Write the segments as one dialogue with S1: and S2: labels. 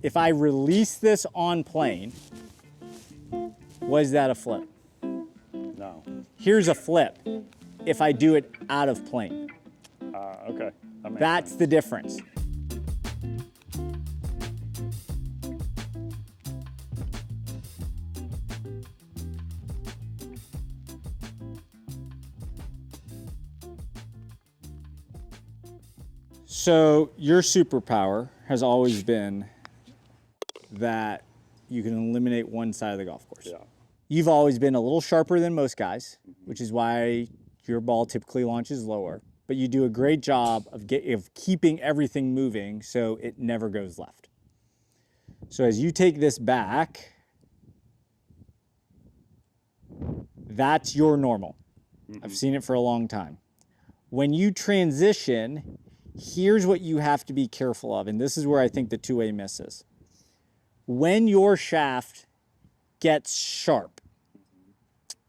S1: if I release this on plane, was that a flip?
S2: No.
S1: Here's a flip if I do it out of plane.
S2: Okay.
S1: That's the difference. So your superpower has always been that you can eliminate one side of the golf course.
S2: Yeah.
S1: You've always been a little sharper than most guys, which is why your ball typically launches lower. But you do a great job of keeping everything moving so it never goes left. So as you take this back, that's your normal. I've seen it for a long time. When you transition, here's what you have to be careful of, and this is where I think the two-way misses. When your shaft gets sharp,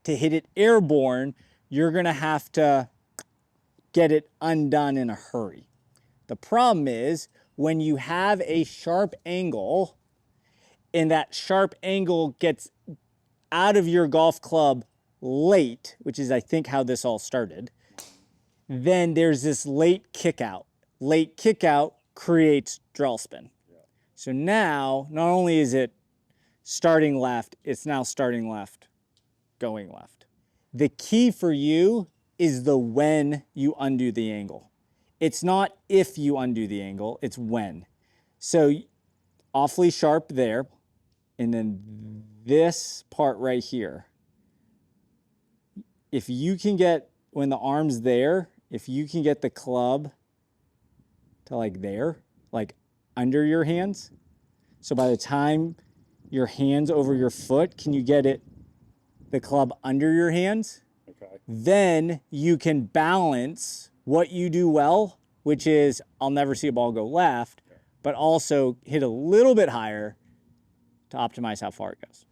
S1: to hit it airborne, you're gonna have to get it undone in a hurry. The problem is when you have a sharp angle and that sharp angle gets out of your golf club late, which is I think how this all started, then there's this late kick out. Late kick out creates draw spin. So now, not only is it starting left, it's now starting left, going left. The key for you is the when you undo the angle. It's not if you undo the angle, it's when. So awfully sharp there, and then this part right here. If you can get, when the arm's there, if you can get the club to like there, like under your hands, so by the time your hand's over your foot, can you get it, the club under your hands?
S2: Okay.
S1: Then you can balance what you do well, which is I'll never see a ball go left, but also hit a little bit higher to optimize how far it goes.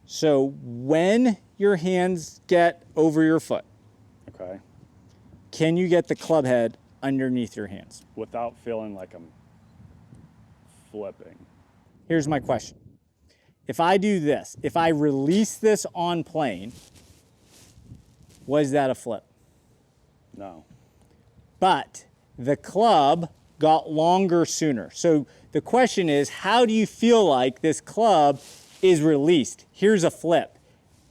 S1: So when your hands get over your foot,
S2: Okay.
S1: can you get the club head underneath your hands?
S2: Without feeling like I'm flipping.
S1: Here's my question. If I do this, if I release this on plane, was that a flip?
S2: No.
S1: But the club got longer sooner. So the question is, how do you feel like this club is released? Here's a flip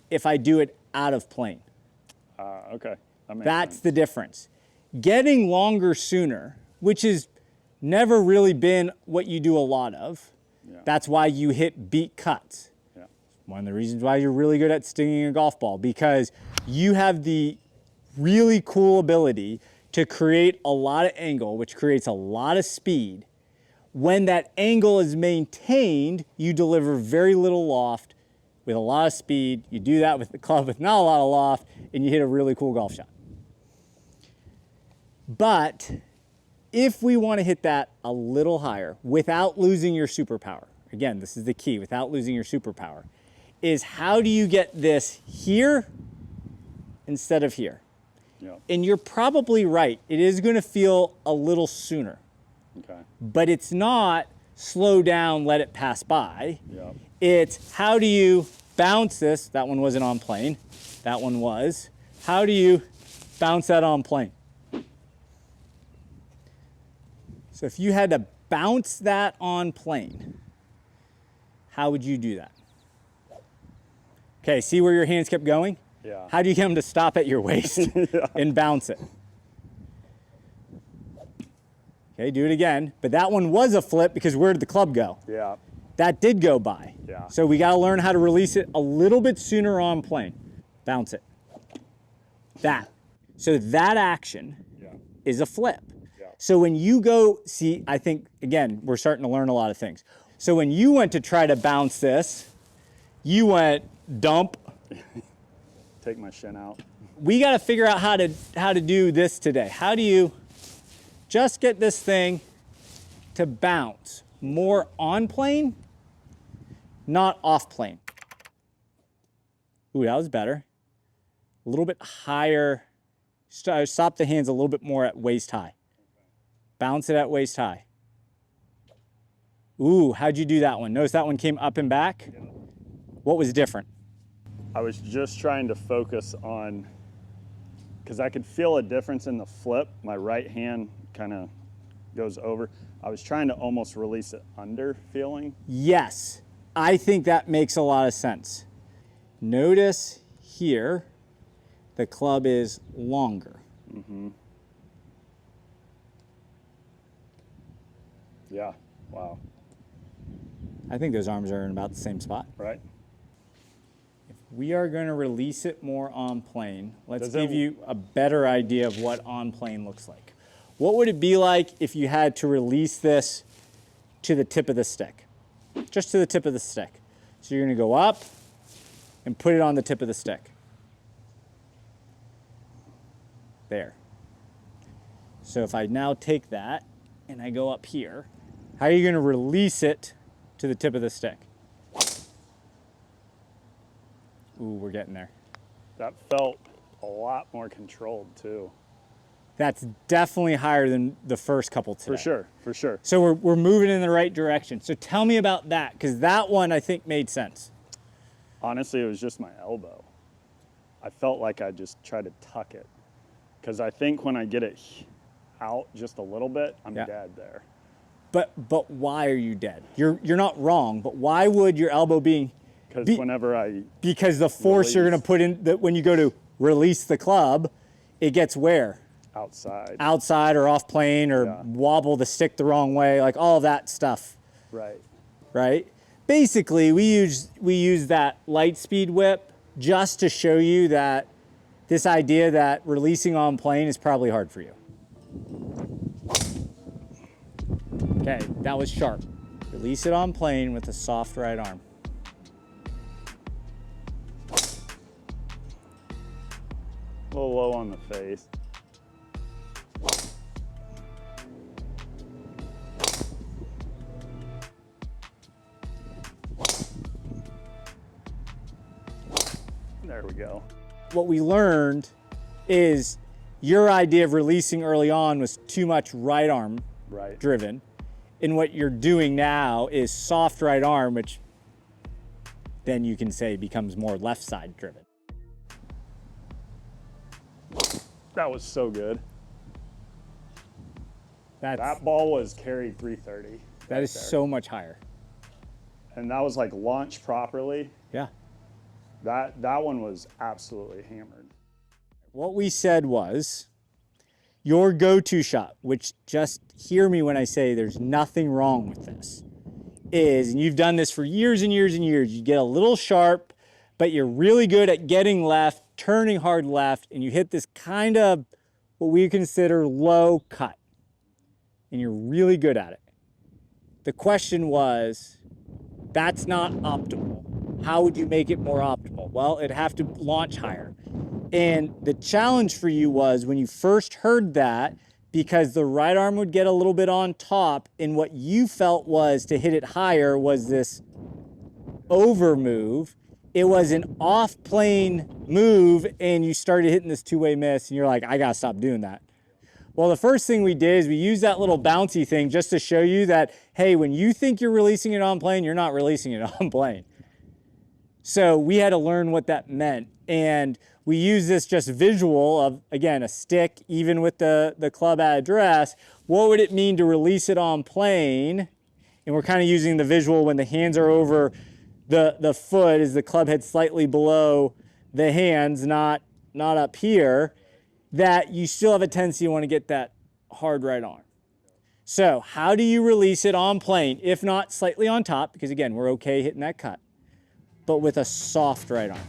S1: if I do it out of plane.
S2: Okay.
S1: That's the difference. Getting longer sooner, which has never really been what you do a lot of.
S2: Yeah.
S1: That's why you hit beat cuts.
S2: Yeah.
S1: One of the reasons why you're really good at stinging a golf ball, because you have the really cool ability to create a lot of angle, which creates a lot of speed. When that angle is maintained, you deliver very little loft with a lot of speed. You do that with the club with not a lot of loft, and you hit a really cool golf shot. But if we want to hit that a little higher without losing your superpower, again, this is the key, without losing your superpower, is how do you get this here instead of here?
S2: Yep.
S1: And you're probably right. It is going to feel a little sooner.
S2: Okay.
S1: But it's not slow down, let it pass by.
S2: Yep.
S1: It's how do you bounce this? That one wasn't on plane. That one was. How do you bounce that on plane? So if you had to bounce that on plane, how would you do that? Okay, see where your hands kept going?
S2: Yeah.
S1: How do you get them to stop at your waist and bounce it? Okay, do it again. But that one was a flip because where did the club go?
S2: Yeah.
S1: That did go by.
S2: Yeah.
S1: So we got to learn how to release it a little bit sooner on plane. Bounce it. That. So that action is a flip.
S2: Yeah.
S1: So when you go, see, I think, again, we're starting to learn a lot of things. So when you went to try to bounce this, you went dump.
S2: Take my shin out.
S1: We got to figure out how to do this today. How do you just get this thing to bounce more on plane, not off plane? Ooh, that was better. A little bit higher. Stop the hands a little bit more at waist high. Bounce it at waist high. Ooh, how'd you do that one? Notice that one came up and back?
S2: Yeah.
S1: What was different?
S2: I was just trying to focus on, because I could feel a difference in the flip. My right hand kind of goes over. I was trying to almost release it under feeling.
S1: Yes, I think that makes a lot of sense. Notice here, the club is longer.
S2: Mm-hmm. Yeah, wow.
S1: I think those arms are in about the same spot.
S2: Right?
S1: We are going to release it more on plane. Let's
S2: Does it-
S1: give you a better idea of what on plane looks like. What would it be like if you had to release this to the tip of the stick? Just to the tip of the stick. So you're going to go up and put it on the tip of the stick. There. So if I now take that and I go up here, how are you going to release it to the tip of the stick? Ooh, we're getting there.
S2: That felt a lot more controlled too.
S1: That's definitely higher than the first couple today.
S2: For sure, for sure.
S1: So we're moving in the right direction. So tell me about that, because that one I think made sense.
S2: Honestly, it was just my elbow. I felt like I just tried to tuck it. Because I think when I get it out just a little bit, I'm
S1: Yeah.
S2: dead there.
S1: But why are you dead? You're not wrong, but why would your elbow being?
S2: Because whenever I,
S1: Because the force you're going to put in, that when you go to release the club, it gets where?
S2: outside.
S1: Outside or off plane or
S2: Yeah.
S1: wobble the stick the wrong way, like all that stuff,
S2: Right.
S1: right? Basically, we use that light speed whip just to show you that this idea that releasing on plane is probably hard for you. Okay, that was sharp. Release it on plane with a soft right arm.
S2: A little low on the face. There we go.
S1: What we learned is your idea of releasing early on was too much right arm
S2: Right.
S1: driven. And what you're doing now is soft right arm, which then you can say becomes more left side driven.
S2: That was so good.
S1: That's,
S2: That ball was carried 330.
S1: that is so much higher.
S2: And that was like launched properly.
S1: Yeah.
S2: That one was absolutely hammered.
S1: What we said was your go-to shot, which just hear me when I say there's nothing wrong with this, is, and you've done this for years and years and years, you get a little sharp, but you're really good at getting left, turning hard left, and you hit this kind of what we consider low cut. And you're really good at it. The question was, that's not optimal. How would you make it more optimal? Well, it'd have to launch higher. And the challenge for you was when you first heard that, because the right arm would get a little bit on top, and what you felt was to hit it higher was this over move. It was an off plane move, and you started hitting this two-way miss, and you're like, I gotta stop doing that. Well, the first thing we did is we used that little bouncy thing just to show you that, hey, when you think you're releasing it on plane, you're not releasing it on plane. So we had to learn what that meant. And we use this just visual of, again, a stick, even with the club at address. What would it mean to release it on plane? And we're kind of using the visual when the hands are over the foot, is the club head slightly below the hands, not up here, that you still have a tendency to want to get that hard right arm. So how do you release it on plane, if not slightly on top, because again, we're okay hitting that cut, but with a soft right arm?